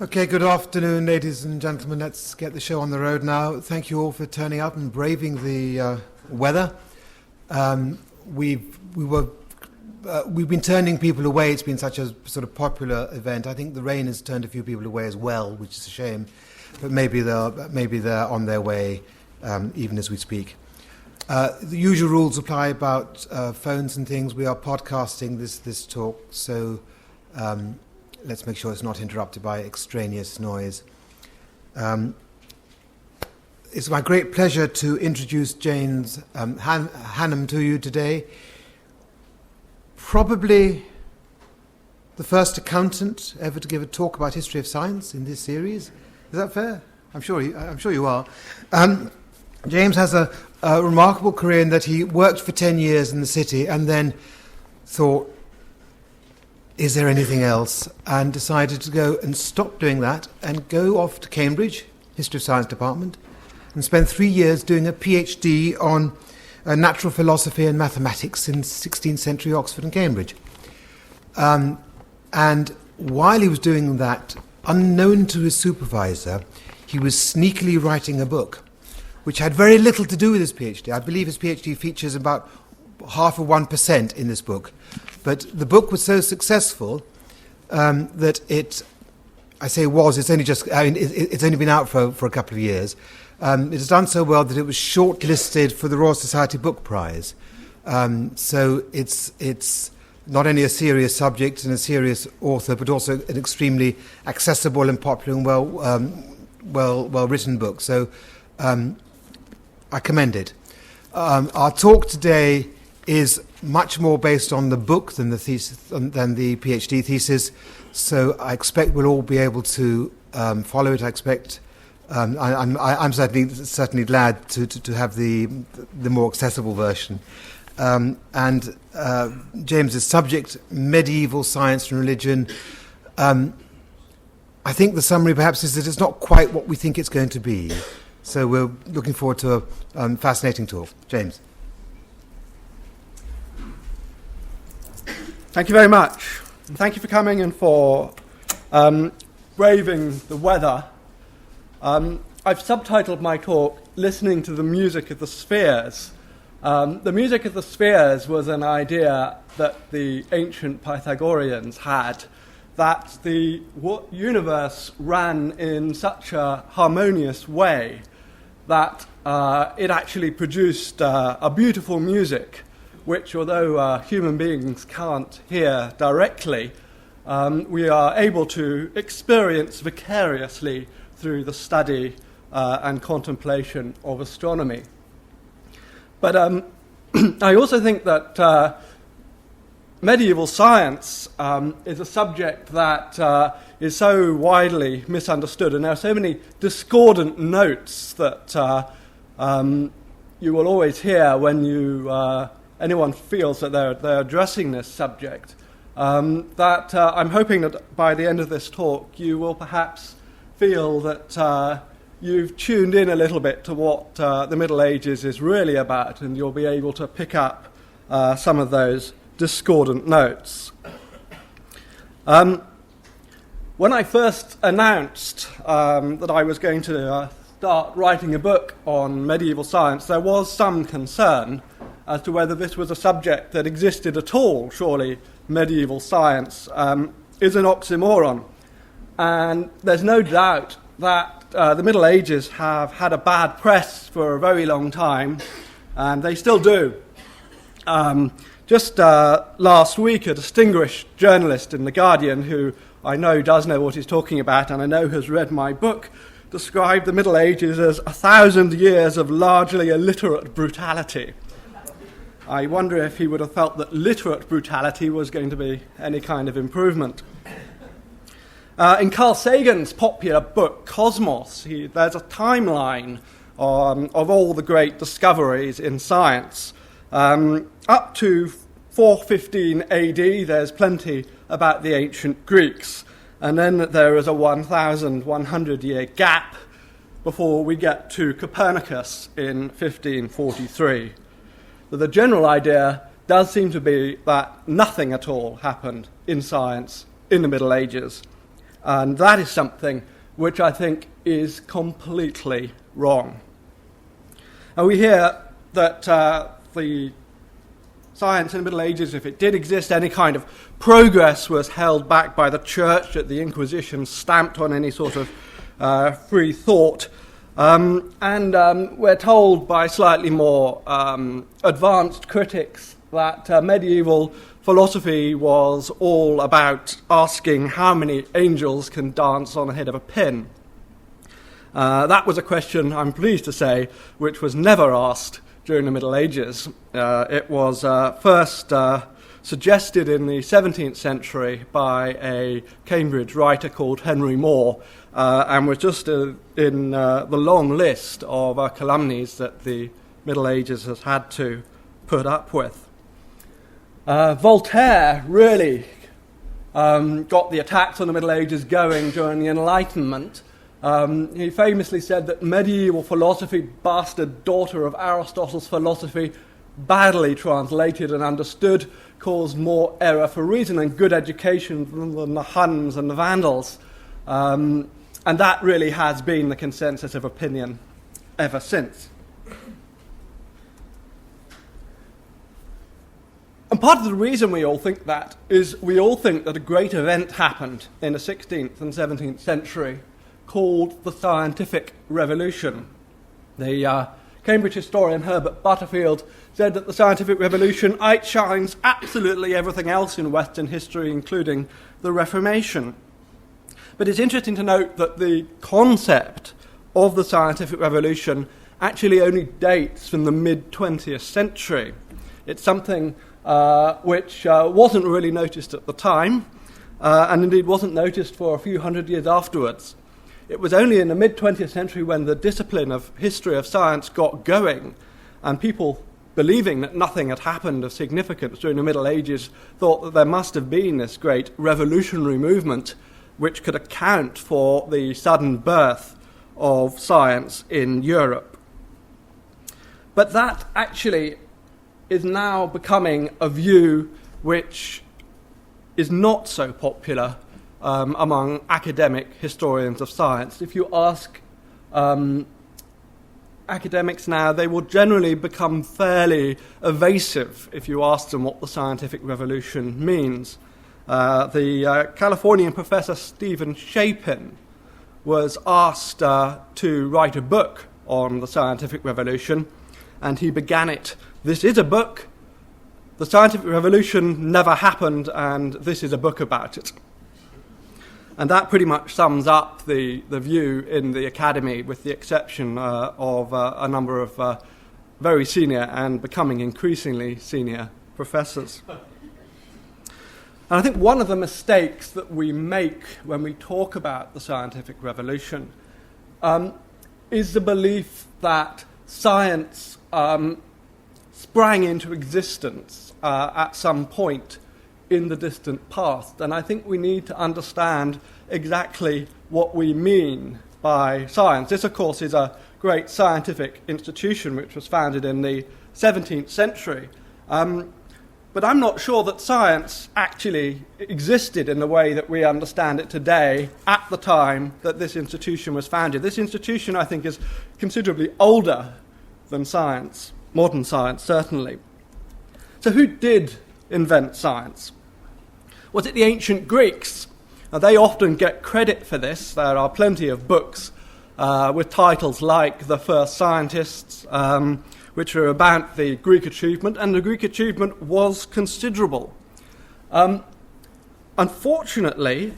Okay, good afternoon, ladies and gentlemen. Let's get the show on the road now. Thank you all for turning up and braving the weather. We've been turning people away. It's been such a sort of popular event. I think the rain has turned a few people away as well, which is a shame. But maybe they're on their way even as we speak. The usual rules apply about phones and things. We are podcasting this talk, so let's make sure it's not interrupted by extraneous noise. It's my great pleasure to introduce James Hannam to you today. Probably the first accountant ever to give a talk about history of science in this series. Is that fair? I'm sure you are. James has a remarkable career in that he worked for 10 years in the city and then thought, is there anything else? And decided to go and stop doing that and go off to Cambridge, History of Science Department, and spend 3 years doing a PhD on natural philosophy and mathematics in 16th century Oxford and Cambridge. And while he was doing that, unknown to his supervisor, he was sneakily writing a book, which had very little to do with his PhD. I believe his PhD features about 0.5% in this book. But the book was so successful that it's only been out for a couple of years. It has done so well that it was shortlisted for the Royal Society Book Prize. So it's not only a serious subject and a serious author, but also an extremely accessible and popular and well written book. So I commend it. Our talk today is much more based on the book than the thesis, than the PhD thesis. So I expect we'll all be able to follow it. I expect I'm certainly glad to have the more accessible version. And James's subject, medieval science and religion. I think the summary perhaps is that it's not quite what we think it's going to be. So we're looking forward to a fascinating talk. James. Thank you very much. And thank you for coming and for braving the weather. I've subtitled my talk, Listening to the Music of the Spheres. The music of the spheres was an idea that the ancient Pythagoreans had, that the universe ran in such a harmonious way that it actually produced a beautiful music, which, although human beings can't hear directly, we are able to experience vicariously through the study and contemplation of astronomy. But I also think that medieval science is a subject that is so widely misunderstood, and there are so many discordant notes that you will always hear when anyone feels that they're addressing this subject, that I'm hoping that by the end of this talk you will perhaps feel that you've tuned in a little bit to what the Middle Ages is really about, and you'll be able to pick up some of those discordant notes. When I first announced that I was going to start writing a book on medieval science, there was some concern as to whether this was a subject that existed at all. Surely medieval science is an oxymoron. And there's no doubt that the Middle Ages have had a bad press for a very long time, and they still do. Just last week, a distinguished journalist in The Guardian, who I know does know what he's talking about and I know has read my book, described the Middle Ages as 1,000 years of largely illiterate brutality. I wonder if he would have felt that literate brutality was going to be any kind of improvement. In Carl Sagan's popular book, Cosmos, there's a timeline of all the great discoveries in science. Up to 415 AD, there's plenty about the ancient Greeks. And then there is a 1,100-year gap before we get to Copernicus in 1543. But the general idea does seem to be that nothing at all happened in science in the Middle Ages. And that is something which I think is completely wrong. And we hear that the science in the Middle Ages, if it did exist, any kind of progress was held back by the Church, that the Inquisition stamped on any sort of free thought. And we're told by slightly more advanced critics that medieval philosophy was all about asking how many angels can dance on the head of a pin. That was a question, I'm pleased to say, which was never asked during the Middle Ages. It was first suggested in the 17th century by a Cambridge writer called Henry More, and was just in the long list of calumnies that the Middle Ages has had to put up with. Voltaire really got the attacks on the Middle Ages going during the Enlightenment. He famously said that medieval philosophy, bastard daughter of Aristotle's philosophy, badly translated and understood, caused more error for reason and good education than the Huns and the Vandals. And that really has been the consensus of opinion ever since. And part of the reason we all think that is we all think that a great event happened in the 16th and 17th century called the Scientific Revolution. The Cambridge historian Herbert Butterfield said that the Scientific Revolution outshines absolutely everything else in Western history, including the Reformation. But it's interesting to note that the concept of the Scientific Revolution actually only dates from the mid-20th century. It's something which wasn't really noticed at the time, and indeed wasn't noticed for a few hundred years afterwards. It was only in the mid-20th century when the discipline of history of science got going, and people, believing that nothing had happened of significance during the Middle Ages, thought that there must have been this great revolutionary movement which could account for the sudden birth of science in Europe. But that actually is now becoming a view which is not so popular among academic historians of science. If you ask academics now, they will generally become fairly evasive if you ask them what the scientific revolution means. The Californian professor Stephen Shapin was asked to write a book on the scientific revolution, and he began it, "This is a book. The scientific revolution never happened, and this is a book about it." And that pretty much sums up the view in the academy, with the exception of a number of very senior and becoming increasingly senior professors. And I think one of the mistakes that we make when we talk about the scientific revolution is the belief that science sprang into existence at some point in the distant past. And I think we need to understand exactly what we mean by science. This, of course, is a great scientific institution which was founded in the 17th century. But I'm not sure that science actually existed in the way that we understand it today at the time that this institution was founded. This institution, I think, is considerably older than science, modern science, certainly. So who did invent science? Was it the ancient Greeks? Now, they often get credit for this. There are plenty of books with titles like The First Scientists, which are about the Greek achievement, and the Greek achievement was considerable. Unfortunately,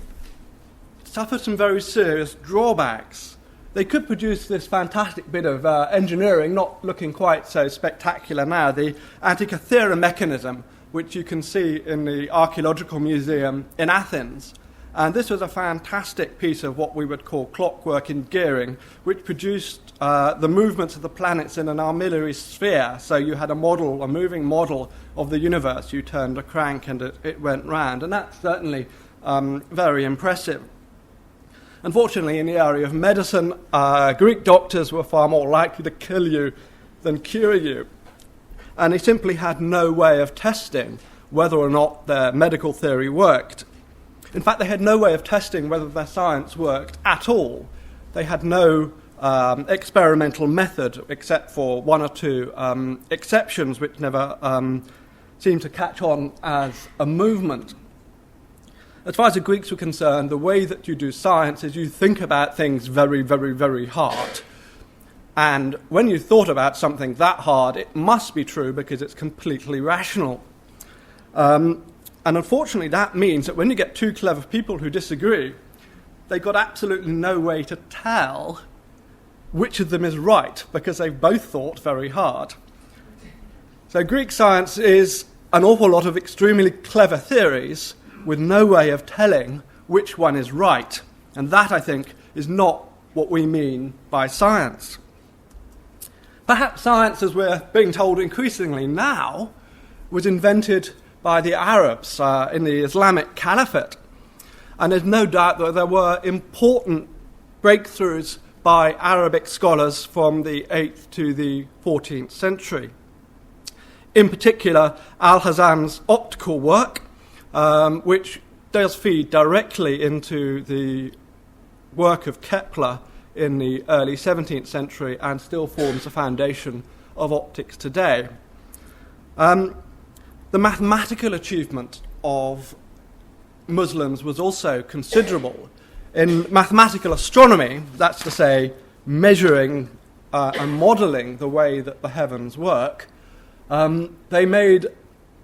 it suffered some very serious drawbacks. They could produce this fantastic bit of engineering, not looking quite so spectacular now, the Antikythera mechanism, which you can see in the Archaeological Museum in Athens. And this was a fantastic piece of what we would call clockwork and gearing, which produced the movements of the planets in an armillary sphere. So you had a model, a moving model of the universe. You turned a crank and it went round. And that's certainly very impressive. Unfortunately, in the area of medicine, Greek doctors were far more likely to kill you than cure you. And they simply had no way of testing whether or not their medical theory worked. In fact, they had no way of testing whether their science worked at all. They had no experimental method, except for one or two exceptions which never seemed to catch on as a movement. As far as the Greeks were concerned, the way that you do science is you think about things very, very, very hard. And when you thought about something that hard, it must be true because it's completely rational. And unfortunately, that means that when you get two clever people who disagree, they've got absolutely no way to tell which of them is right, because they've both thought very hard. So Greek science is an awful lot of extremely clever theories with no way of telling which one is right. And that, I think, is not what we mean by science. Perhaps science, as we're being told increasingly now, was invented by the Arabs in the Islamic Caliphate. And there's no doubt that there were important breakthroughs by Arabic scholars from the 8th to the 14th century. In particular, Al-Hazan's optical work, which does feed directly into the work of Kepler in the early 17th century and still forms the foundation of optics today. The mathematical achievement of Muslims was also considerable. In mathematical astronomy, that's to say, measuring and modelling the way that the heavens work, they made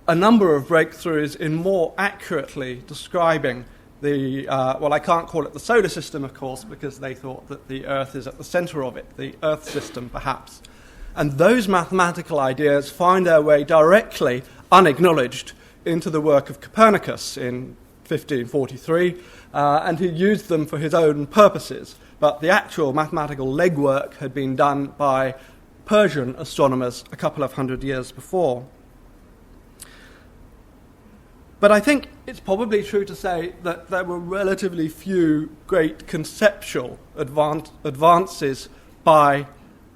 a number of breakthroughs in more accurately describing the, I can't call it the solar system, of course, because they thought that the Earth is at the centre of it, the Earth system, perhaps. And those mathematical ideas find their way directly, unacknowledged, into the work of Copernicus in 1543, and he used them for his own purposes. But the actual mathematical legwork had been done by Persian astronomers a couple of hundred years before. But I think it's probably true to say that there were relatively few great conceptual advances by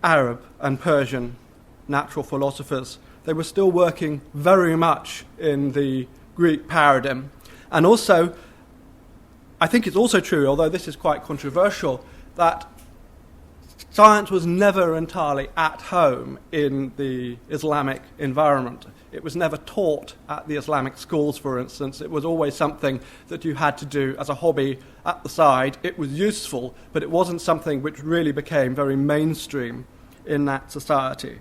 Arab and Persian natural philosophers. They were still working very much in the Greek paradigm. And also, I think it's also true, although this is quite controversial, that science was never entirely at home in the Islamic environment. It was never taught at the Islamic schools, for instance. It was always something that you had to do as a hobby at the side. It was useful, but it wasn't something which really became very mainstream in that society.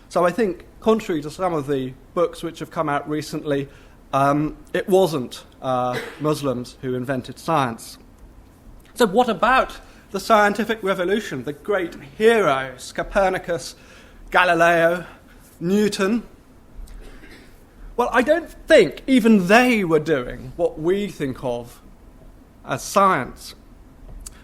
So I think, contrary to some of the books which have come out recently, it wasn't Muslims who invented science. So what about the scientific revolution, the great heroes, Copernicus, Galileo, Newton? Well, I don't think even they were doing what we think of as science,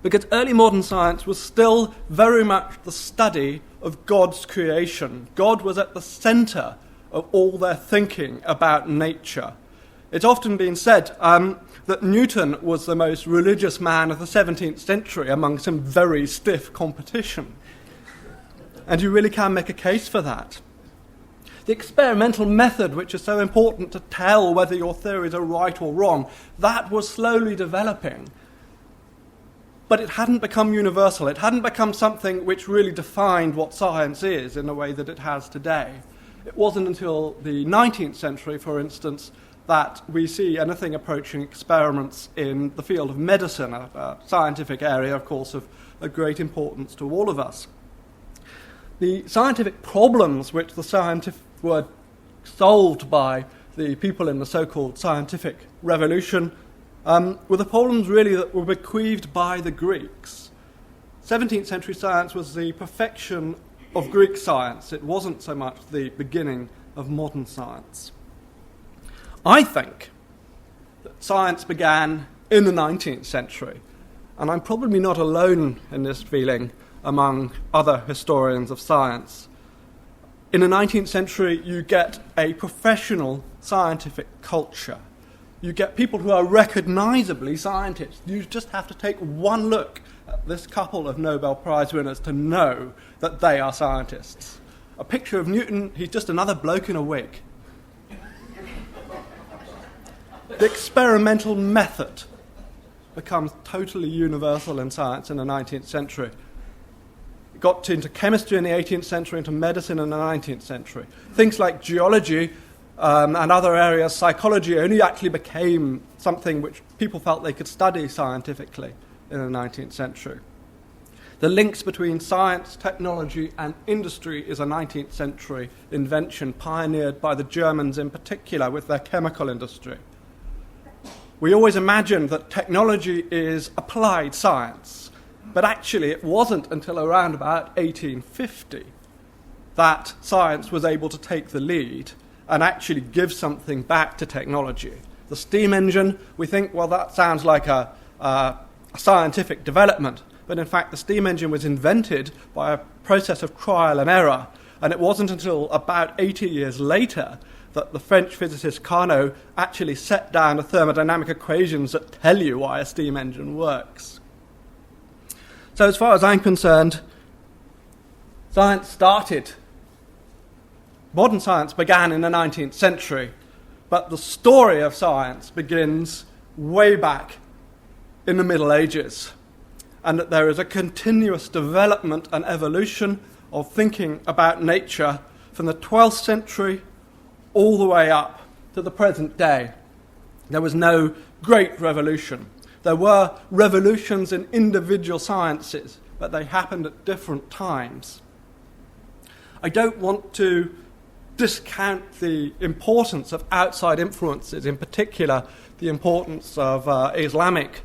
because early modern science was still very much the study of God's creation. God was at the centre of all their thinking about nature. It's often been said that Newton was the most religious man of the 17th century among some very stiff competition. And you really can make a case for that. The experimental method, which is so important to tell whether your theories are right or wrong, that was slowly developing. But it hadn't become universal. It hadn't become something which really defined what science is in the way that it has today. It wasn't until the 19th century, for instance, that we see anything approaching experiments in the field of medicine, a scientific area, of course, of great importance to all of us. The scientific problems which were solved by the people in the so-called scientific revolution were the problems really that were bequeathed by the Greeks. 17th century science was the perfection of Greek science. It wasn't so much the beginning of modern science. I think that science began in the 19th century, and I'm probably not alone in this feeling among other historians of science. In the 19th century, you get a professional scientific culture. You get people who are recognisably scientists. You just have to take one look at this couple of Nobel Prize winners to know that they are scientists. A picture of Newton, he's just another bloke in a wig. The experimental method becomes totally universal in science in the 19th century. It got into chemistry in the 18th century, into medicine in the 19th century. Things like geology and other areas, psychology, only actually became something which people felt they could study scientifically in the 19th century. The links between science, technology, and industry is a 19th century invention pioneered by the Germans in particular with their chemical industry. We always imagined that technology is applied science, but actually it wasn't until around about 1850 that science was able to take the lead and actually give something back to technology. The steam engine, we think, well, that sounds like a scientific development. But in fact, the steam engine was invented by a process of trial and error, and it wasn't until about 80 years later that the French physicist Carnot actually set down the thermodynamic equations that tell you why a steam engine works. So as far as I'm concerned, modern science began in the 19th century, but the story of science begins way back in the Middle Ages, and that there is a continuous development and evolution of thinking about nature from the 12th century all the way up to the present day. There was no great revolution. There were revolutions in individual sciences, but they happened at different times. I don't want to discount the importance of outside influences, in particular the importance of Islamic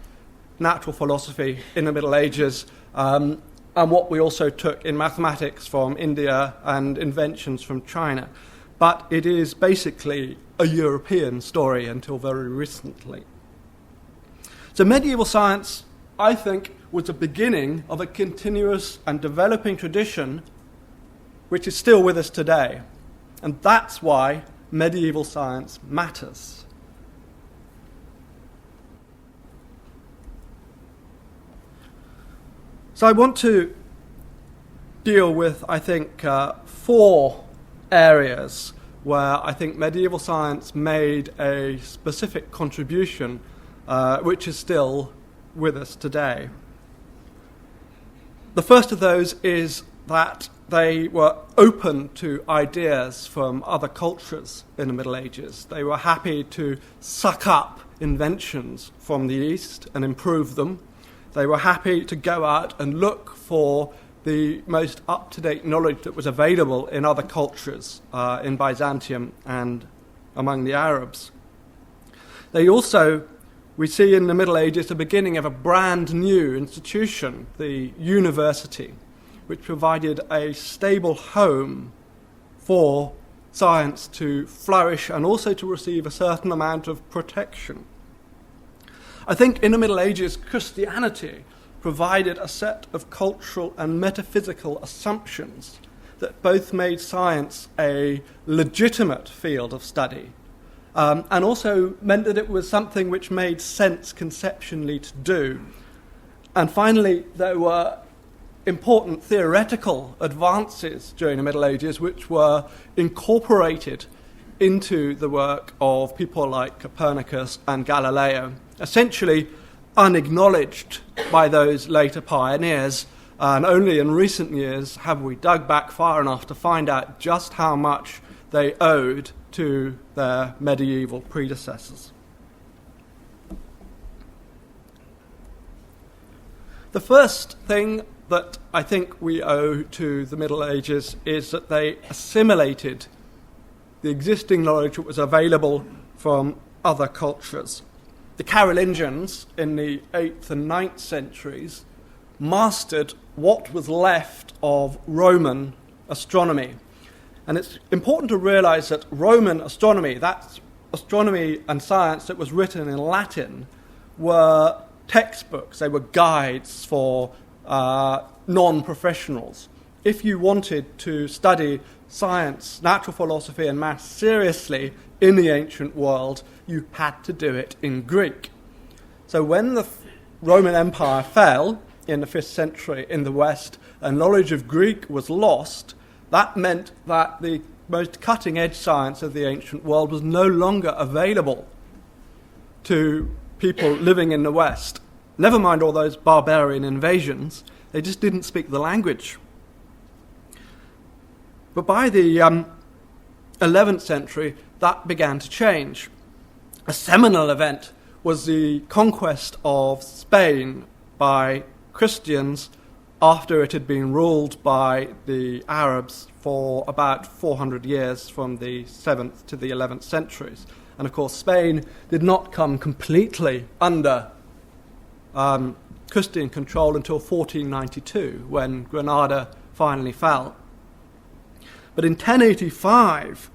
natural philosophy in the Middle Ages, and what we also took in mathematics from India and inventions from China. But it is basically a European story until very recently. So medieval science, I think, was the beginning of a continuous and developing tradition which is still with us today. And that's why medieval science matters. So I want to deal with, I think, 4 areas where I think medieval science made a specific contribution, which is still with us today. The first of those is that they were open to ideas from other cultures in the Middle Ages. They were happy to suck up inventions from the East and improve them. They were happy to go out and look for the most up-to-date knowledge that was available in other cultures, in Byzantium and among the Arabs. They also, we see in the Middle Ages, the beginning of a brand new institution, the university, which provided a stable home for science to flourish and also to receive a certain amount of protection. I think in the Middle Ages, Christianity provided a set of cultural and metaphysical assumptions that both made science a legitimate field of study and also meant that it was something which made sense conceptually to do. And finally, there were important theoretical advances during the Middle Ages which were incorporated into the work of people like Copernicus and Galileo, essentially unacknowledged by those later pioneers, and only in recent years have we dug back far enough to find out just how much they owed to their medieval predecessors. The first thing that I think we owe to the Middle Ages is that they assimilated the existing knowledge that was available from other cultures. The Carolingians in the 8th and 9th centuries mastered what was left of Roman astronomy. And it's important to realize that Roman astronomy, that's astronomy and science that was written in Latin, were textbooks, they were guides for non-professionals. If you wanted to study science, natural philosophy and maths seriously in the ancient world, you had to do it in Greek. So when the Roman Empire fell in the 5th century in the West and knowledge of Greek was lost, that meant that the most cutting-edge science of the ancient world was no longer available to people living in the West. Never mind all those barbarian invasions, they just didn't speak the language. But by the 11th century, that began to change. A seminal event was the conquest of Spain by Christians after it had been ruled by the Arabs for about 400 years, from the 7th to the 11th centuries. And of course, Spain did not come completely under Christian control until 1492, when Granada finally fell. But in 1085,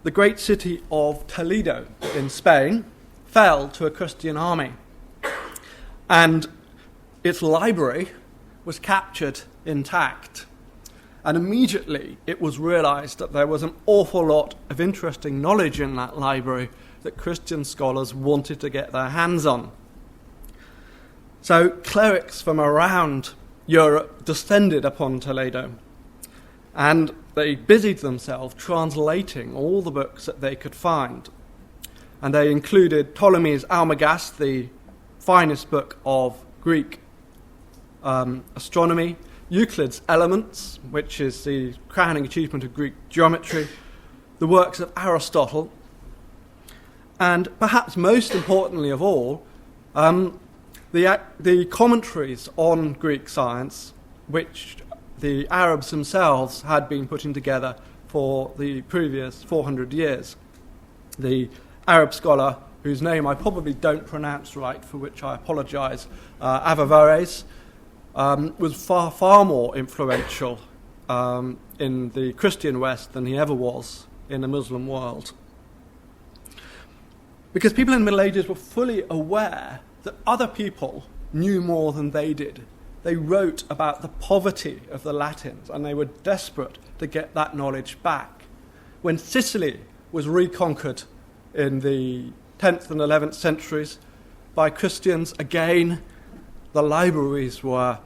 the great city of Toledo in Spain fell to a Christian army, and its library was captured intact. And immediately it was realized that there was an awful lot of interesting knowledge in that library that Christian scholars wanted to get their hands on. So clerics from around Europe descended upon Toledo, and they busied themselves translating all the books that they could find. And they included Ptolemy's Almagest, the finest book of Greek astronomy, Euclid's Elements, which is the crowning achievement of Greek geometry, the works of Aristotle, and perhaps most importantly of all, the commentaries on Greek science, which the Arabs themselves had been putting together for the previous 400 years. The Arab scholar, whose name I probably don't pronounce right, for which I apologize, Averroes, was far, far more influential in the Christian West than he ever was in the Muslim world. Because people in the Middle Ages were fully aware that other people knew more than they did. They wrote about the poverty of the Latins, and they were desperate to get that knowledge back. When Sicily was reconquered in the 10th and 11th centuries by Christians, again, the libraries were,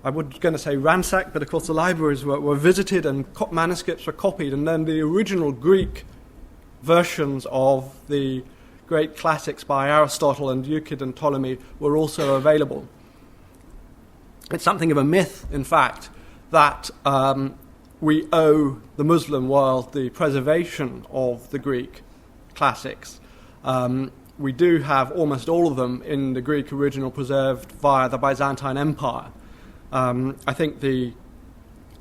I was going to say ransacked, but of course the libraries were visited and manuscripts were copied, and then the original Greek versions of the great classics by Aristotle and Euclid and Ptolemy were also available. It's something of a myth, in fact, that we owe the Muslim world the preservation of the Greek classics. We do have almost all of them in the Greek original preserved via the Byzantine Empire. I think the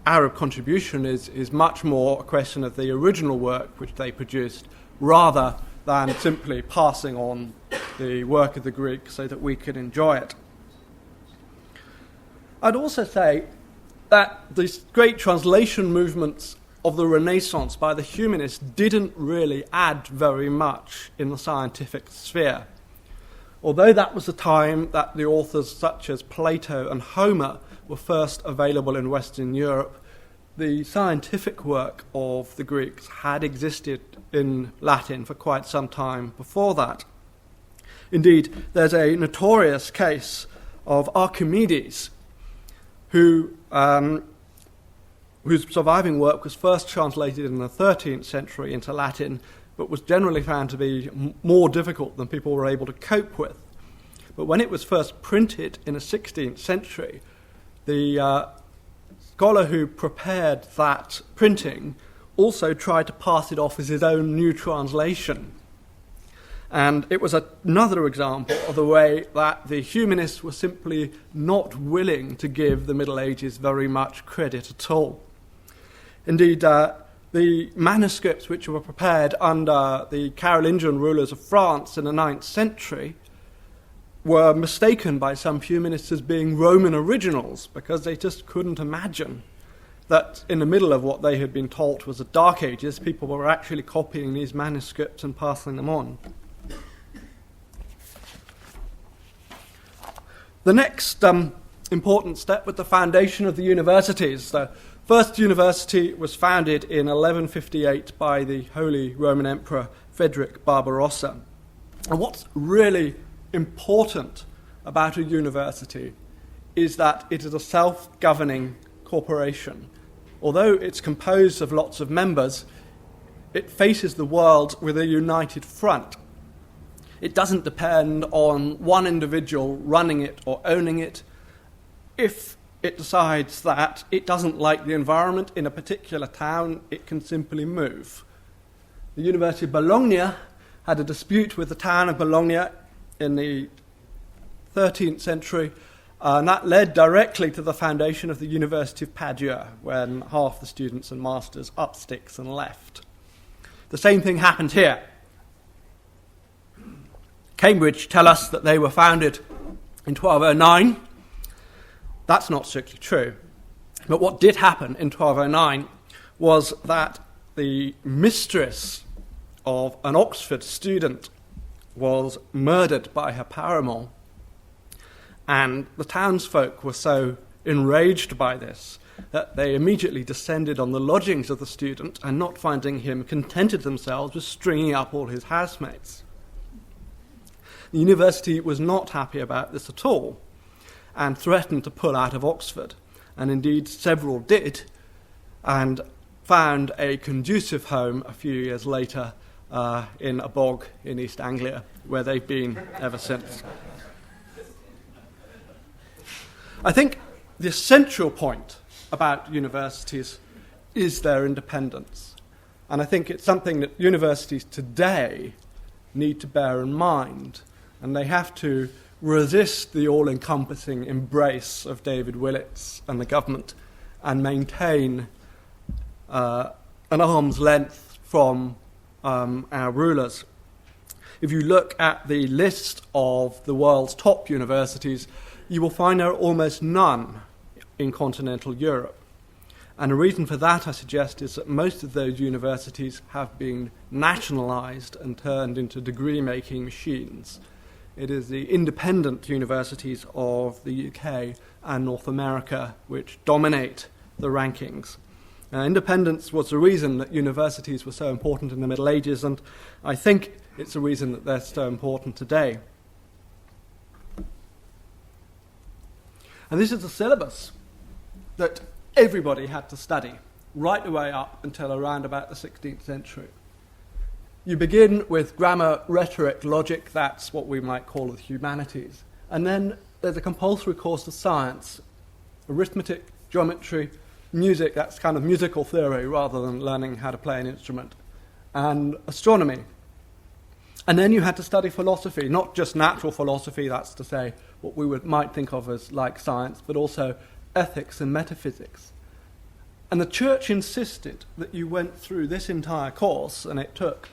Arab contribution is much more a question of the original work which they produced, rather than simply passing on the work of the Greeks so that we could enjoy it. I'd also say that the great translation movements of the Renaissance by the humanists didn't really add very much in the scientific sphere. Although that was the time that the authors such as Plato and Homer were first available in Western Europe, the scientific work of the Greeks had existed in Latin for quite some time before that. Indeed, there's a notorious case of Archimedes, whose surviving work was first translated in the 13th century into Latin, but was generally found to be more difficult than people were able to cope with. But when it was first printed in the 16th century, the scholar who prepared that printing also tried to pass it off as his own new translation. And it was another example of the way that the humanists were simply not willing to give the Middle Ages very much credit at all. Indeed, the manuscripts which were prepared under the Carolingian rulers of France in the 9th century were mistaken by some humanists as being Roman originals, because they just couldn't imagine that in the middle of what they had been taught was the Dark Ages, people were actually copying these manuscripts and passing them on. The next important step was the foundation of the universities. The first university was founded in 1158 by the Holy Roman Emperor Frederick Barbarossa. And what's really important about a university is that it is a self-governing corporation. Although it's composed of lots of members, it faces the world with a united front. It doesn't depend on one individual running it or owning it. If it decides that it doesn't like the environment in a particular town, it can simply move. The University of Bologna had a dispute with the town of Bologna in the 13th century, and that led directly to the foundation of the University of Padua, when half the students and masters up sticks and left. The same thing happened here. Cambridge tell us that they were founded in 1209. That's not strictly true. But what did happen in 1209 was that the mistress of an Oxford student was murdered by her paramour, and the townsfolk were so enraged by this that they immediately descended on the lodgings of the student, and not finding him, contented themselves with stringing up all his housemates. The university was not happy about this at all, and threatened to pull out of Oxford, and indeed several did, and found a conducive home a few years later in a bog in East Anglia, where they've been ever since. I think the essential point about universities is their independence, and I think it's something that universities today need to bear in mind, and they have to resist the all-encompassing embrace of David Willetts and the government and maintain an arm's length from our rulers. If you look at the list of the world's top universities, you will find there are almost none in continental Europe. And the reason for that, I suggest, is that most of those universities have been nationalised and turned into degree-making machines. It is the independent universities of the UK and North America which dominate the rankings. Independence was the reason that universities were so important in the Middle Ages, and I think it's the reason that they're so important today. And this is a syllabus that everybody had to study, right the way up until around about the 16th century. You begin with grammar, rhetoric, logic, that's what we might call the humanities. And then there's a compulsory course of science, arithmetic, geometry, music, that's kind of musical theory rather than learning how to play an instrument, and astronomy. And then you had to study philosophy, not just natural philosophy, that's to say what we might think of as like science, but also ethics and metaphysics. And the church insisted that you went through this entire course, and it took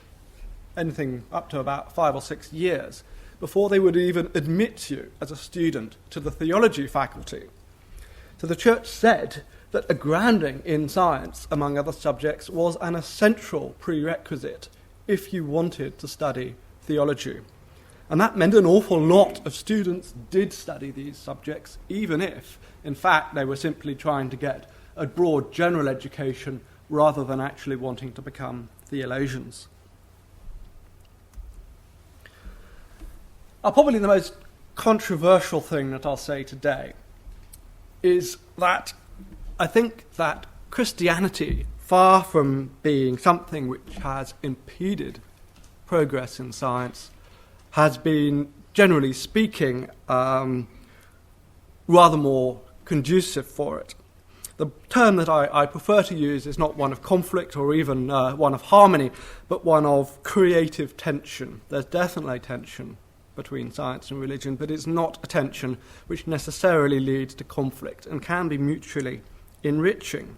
anything up to about 5 or 6 years before they would even admit you as a student to the theology faculty. So the church said that a grounding in science, among other subjects, was an essential prerequisite if you wanted to study theology. And that meant an awful lot of students did study these subjects, even if, in fact, they were simply trying to get a broad general education rather than actually wanting to become theologians. Probably the most controversial thing that I'll say today is that I think that Christianity, far from being something which has impeded progress in science, has been, generally speaking, rather more conducive for it. The term that I prefer to use is not one of conflict or even one of harmony, but one of creative tension. There's definitely tension between science and religion, but it's not a tension which necessarily leads to conflict and can be mutually enriching.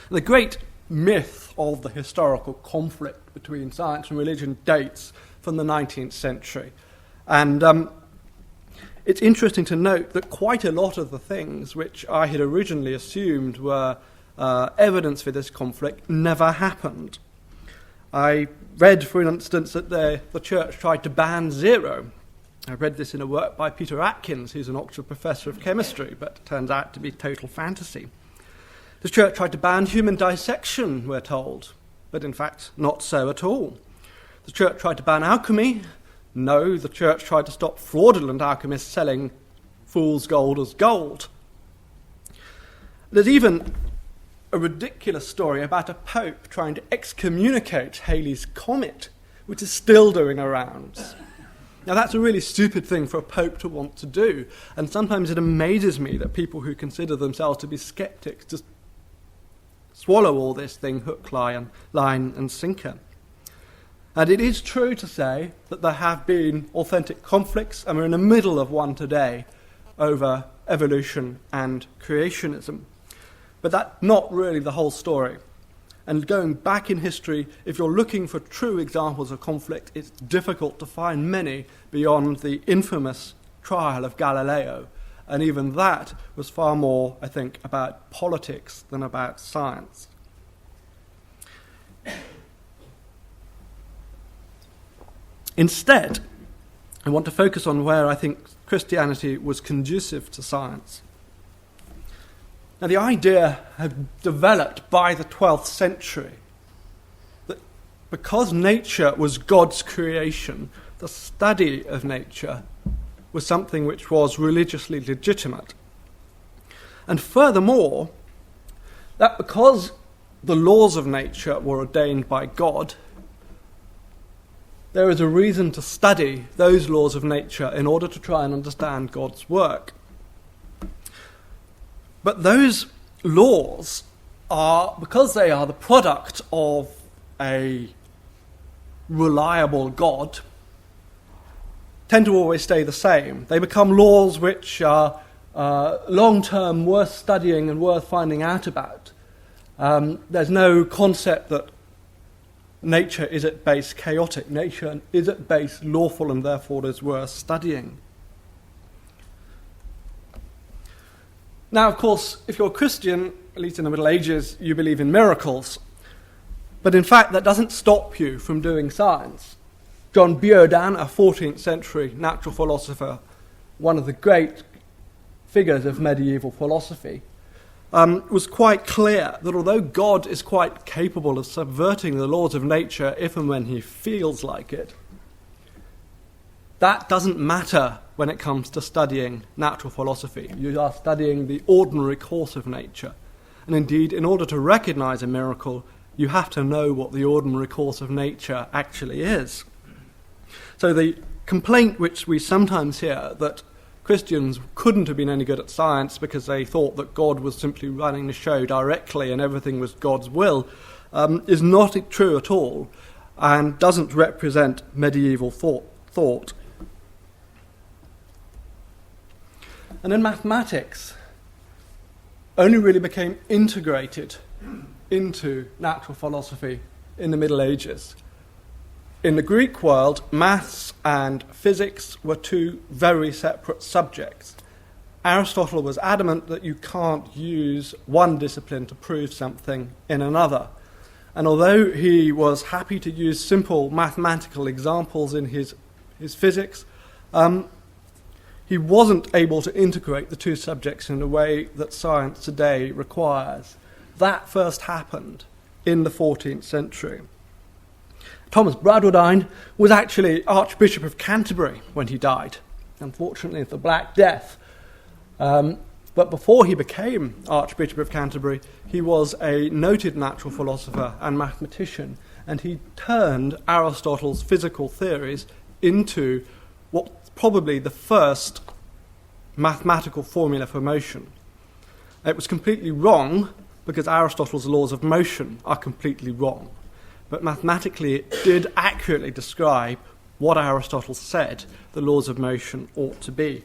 The great myth of the historical conflict between science and religion dates from the 19th century. And it's interesting to note that quite a lot of the things which I had originally assumed were evidence for this conflict never happened. I read, for instance, that the church tried to ban zero. I read this in a work by Peter Atkins, who's an Oxford professor of chemistry, but it turns out to be total fantasy. The church tried to ban human dissection, we're told, but in fact not so at all. The church tried to ban alchemy. No, the church tried to stop fraudulent alchemists selling fool's gold as gold. There's even a ridiculous story about a pope trying to excommunicate Halley's Comet, which is still doing a rounds. Now, that's a really stupid thing for a pope to want to do, and sometimes it amazes me that people who consider themselves to be skeptics just swallow all this thing hook, line, and sinker. And it is true to say that there have been authentic conflicts, and we're in the middle of one today, over evolution and creationism. But that's not really the whole story. And going back in history, if you're looking for true examples of conflict, it's difficult to find many beyond the infamous trial of Galileo. And even that was far more, I think, about politics than about science. Instead, I want to focus on where I think Christianity was conducive to science. Now, the idea had developed by the 12th century that because nature was God's creation, the study of nature was something which was religiously legitimate. And furthermore, that because the laws of nature were ordained by God, there is a reason to study those laws of nature in order to try and understand God's work. But those laws are, because they are the product of a reliable God, tend to always stay the same. They become laws which are long-term worth studying and worth finding out about. There's no concept that nature is at base chaotic. Nature is at base lawful and therefore is worth studying. Now, of course, if you're a Christian, at least in the Middle Ages, you believe in miracles. But in fact, that doesn't stop you from doing science. John Buridan, a 14th century natural philosopher, one of the great figures of medieval philosophy, was quite clear that although God is quite capable of subverting the laws of nature if and when he feels like it, that doesn't matter when it comes to studying natural philosophy. You are studying the ordinary course of nature. And indeed, in order to recognize a miracle, you have to know what the ordinary course of nature actually is. So the complaint which we sometimes hear that Christians couldn't have been any good at science because they thought that God was simply running the show directly and everything was God's will, is not true at all and doesn't represent medieval thought. And then mathematics only really became integrated into natural philosophy in the Middle Ages. In the Greek world, maths and physics were two very separate subjects. Aristotle was adamant that you can't use one discipline to prove something in another. And although he was happy to use simple mathematical examples in his physics, he wasn't able to integrate the two subjects in a way that science today requires. That first happened in the 14th century. Thomas Bradwardine was actually Archbishop of Canterbury when he died, unfortunately of the Black Death. But before he became Archbishop of Canterbury, he was a noted natural philosopher and mathematician, and he turned Aristotle's physical theories into what's probably the first mathematical formula for motion. It was completely wrong because Aristotle's laws of motion are completely wrong. But mathematically it did accurately describe what Aristotle said the laws of motion ought to be.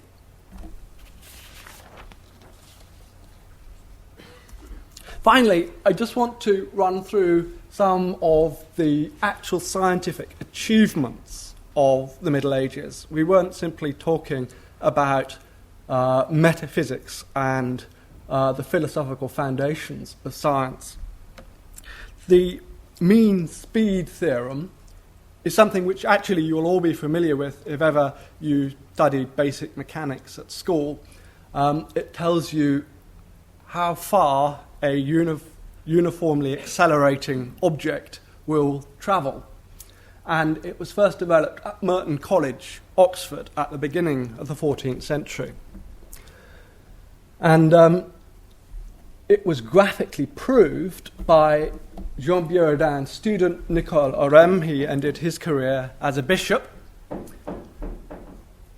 Finally, I just want to run through some of the actual scientific achievements of the Middle Ages. We weren't simply talking about metaphysics and the philosophical foundations of science. The mean speed theorem is something which actually you'll all be familiar with if ever you studied basic mechanics at school. It tells you how far a uniformly accelerating object will travel. And it was first developed at Merton College, Oxford, at the beginning of the 14th century. And it was graphically proved by Jean Buridan's student, Nicole Orem. He ended his career as a bishop.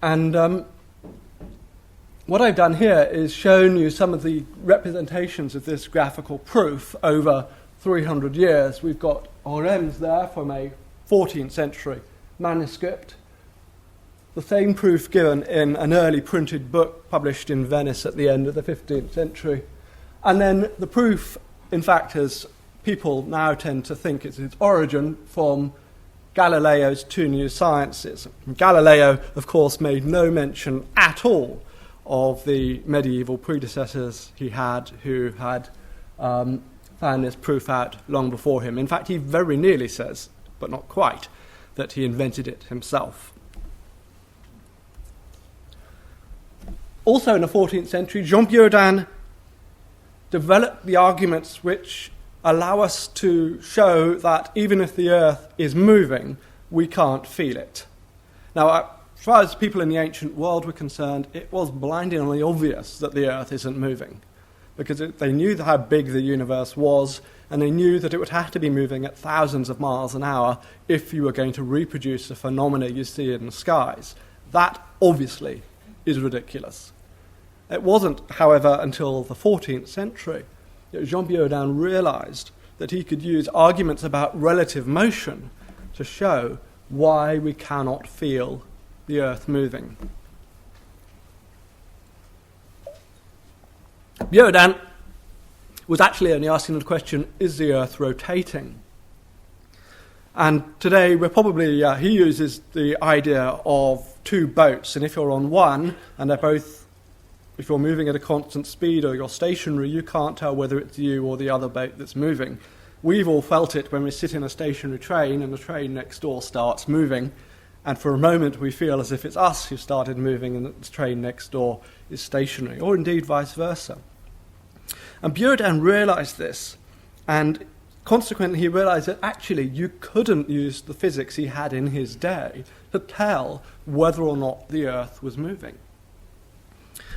And what I've done here is shown you some of the representations of this graphical proof over 300 years. We've got Hannam there from a 14th century manuscript. The same proof given in an early printed book published in Venice at the end of the 15th century. And then the proof, in fact, as people now tend to think is its origin, from Galileo's two new sciences. Galileo, of course, made no mention at all of the medieval predecessors he had who had found this proof out long before him. In fact, he very nearly says, but not quite, that he invented it himself. Also in the 14th century, Jean Buridan developed the arguments which allow us to show that even if the Earth is moving, we can't feel it. Now, as far as people in the ancient world were concerned, it was blindingly obvious that the Earth isn't moving, because they knew how big the universe was, and they knew that it would have to be moving at thousands of miles an hour if you were going to reproduce the phenomena you see in the skies. That, obviously, is ridiculous. It wasn't, however, until the 14th century that Jean Buridan realized that he could use arguments about relative motion to show why we cannot feel the Earth moving. Buridan was actually only asking the question, is the Earth rotating? And today we're probably, he uses the idea of two boats, and if you're on one and they're both, if you're moving at a constant speed or you're stationary, you can't tell whether it's you or the other boat that's moving. We've all felt it when we sit in a stationary train and the train next door starts moving, and for a moment we feel as if it's us who started moving and that the train next door is stationary, or indeed vice versa. And Buridan realized this, and consequently he realized that actually you couldn't use the physics he had in his day to tell whether or not the Earth was moving.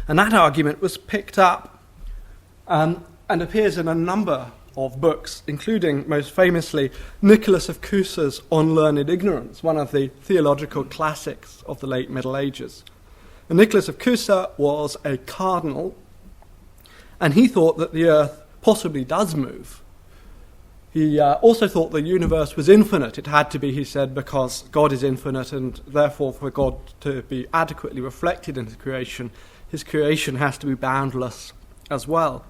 And that argument was picked up and appears in a number of books, including, most famously, Nicholas of Cusa's On Learned Ignorance, one of the theological classics of the late Middle Ages. And Nicholas of Cusa was a cardinal, and he thought that the Earth possibly does move. He also thought the universe was infinite. It had to be, he said, because God is infinite, and therefore for God to be adequately reflected in his creation has to be boundless as well.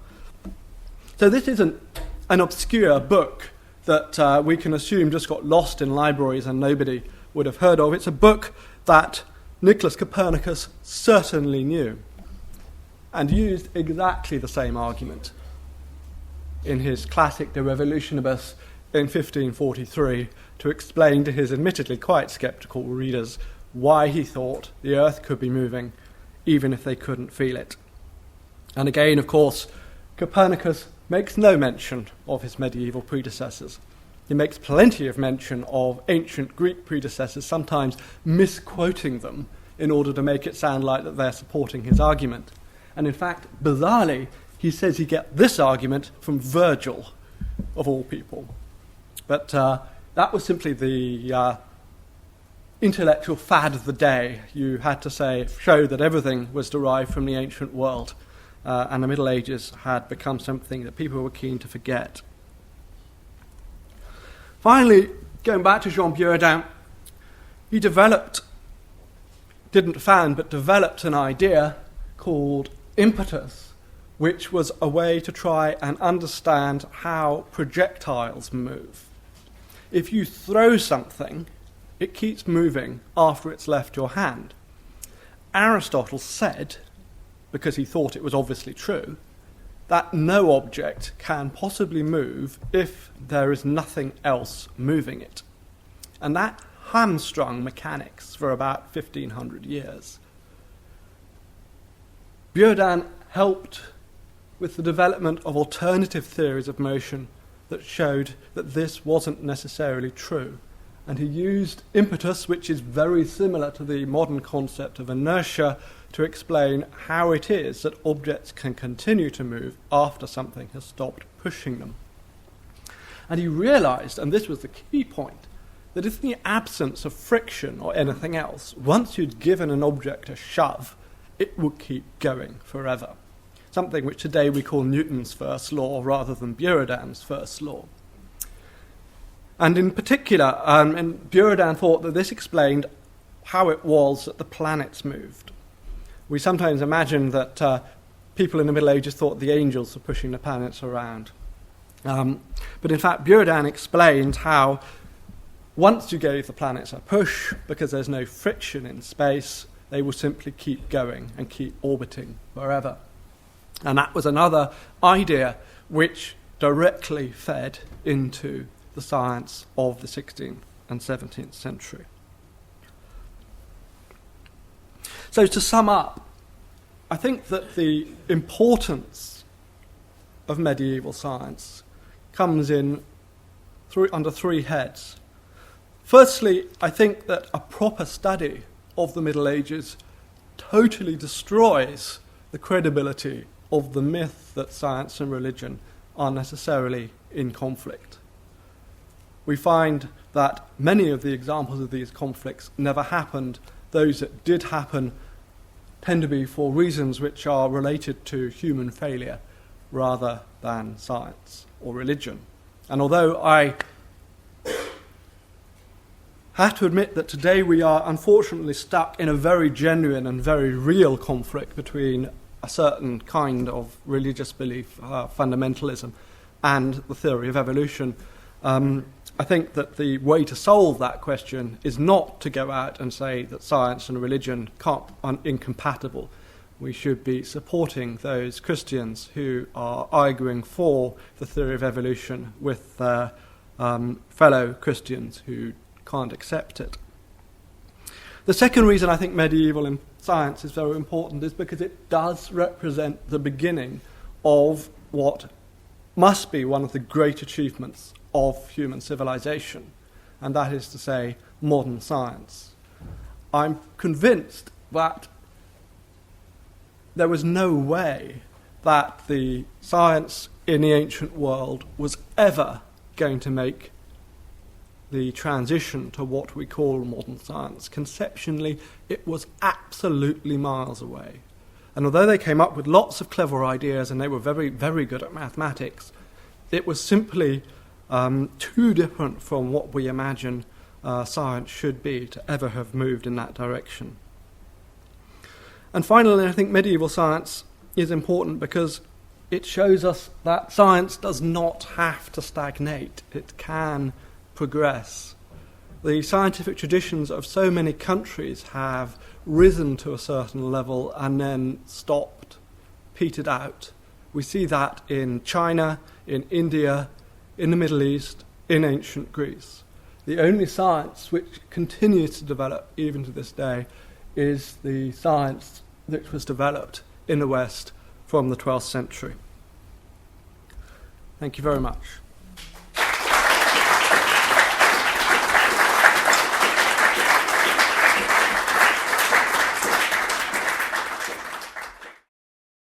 So this isn't an obscure book that we can assume just got lost in libraries and nobody would have heard of. It's a book that Nicholas Copernicus certainly knew and used exactly the same argument in his classic De Revolutionibus in 1543 to explain to his admittedly quite sceptical readers why he thought the Earth could be moving even if they couldn't feel it. And again, of course, Copernicus makes no mention of his medieval predecessors. He makes plenty of mention of ancient Greek predecessors, sometimes misquoting them in order to make it sound like that they're supporting his argument. And in fact, bizarrely, he says he gets this argument from Virgil, of all people. But that was simply the intellectual fad of the day. You had to show that everything was derived from the ancient world, and the Middle Ages had become something that people were keen to forget. Finally, going back to Jean Buridan, he developed an idea called impetus, which was a way to try and understand how projectiles move. If you throw something, it keeps moving after it's left your hand. Aristotle said, because he thought it was obviously true, that no object can possibly move if there is nothing else moving it. And that hamstrung mechanics for about 1,500 years. Buridan helped with the development of alternative theories of motion that showed that this wasn't necessarily true. And he used impetus, which is very similar to the modern concept of inertia, to explain how it is that objects can continue to move after something has stopped pushing them. And he realized, and this was the key point, that in the absence of friction or anything else, once you'd given an object a shove, it would keep going forever. Something which today we call Newton's first law rather than Buridan's first law. And in particular, and Buridan thought that this explained how it was that the planets moved. We sometimes imagine that people in the Middle Ages thought the angels were pushing the planets around. But in fact, Buridan explained how once you gave the planets a push, because there's no friction in space, they will simply keep going and keep orbiting forever. And that was another idea which directly fed into the science of the 16th and 17th century. So to sum up, I think that the importance of medieval science comes in under three heads. Firstly, I think that a proper study of the Middle Ages totally destroys the credibility of the myth that science and religion are necessarily in conflict. We find that many of the examples of these conflicts never happened. Those that did happen tend to be for reasons which are related to human failure rather than science or religion. And although I have to admit that today we are unfortunately stuck in a very genuine and very real conflict between a certain kind of religious belief, fundamentalism, and the theory of evolution, I think that the way to solve that question is not to go out and say that science and religion are incompatible. We should be supporting those Christians who are arguing for the theory of evolution with their fellow Christians who can't accept it. The second reason I think medieval science is very important is because it does represent the beginning of what must be one of the great achievements of human civilization, and that is to say, modern science. I'm convinced that there was no way that the science in the ancient world was ever going to make the transition to what we call modern science. Conceptually, it was absolutely miles away. And although they came up with lots of clever ideas and they were very, very good at mathematics, it was simply too different from what we imagine science should be to ever have moved in that direction. And finally, I think medieval science is important because it shows us that science does not have to stagnate. It can progress. The scientific traditions of so many countries have risen to a certain level and then stopped, petered out. We see that in China, in India, in the Middle East, in ancient Greece. The only science which continues to develop even to this day is the science which was developed in the West from the 12th century. Thank you very much.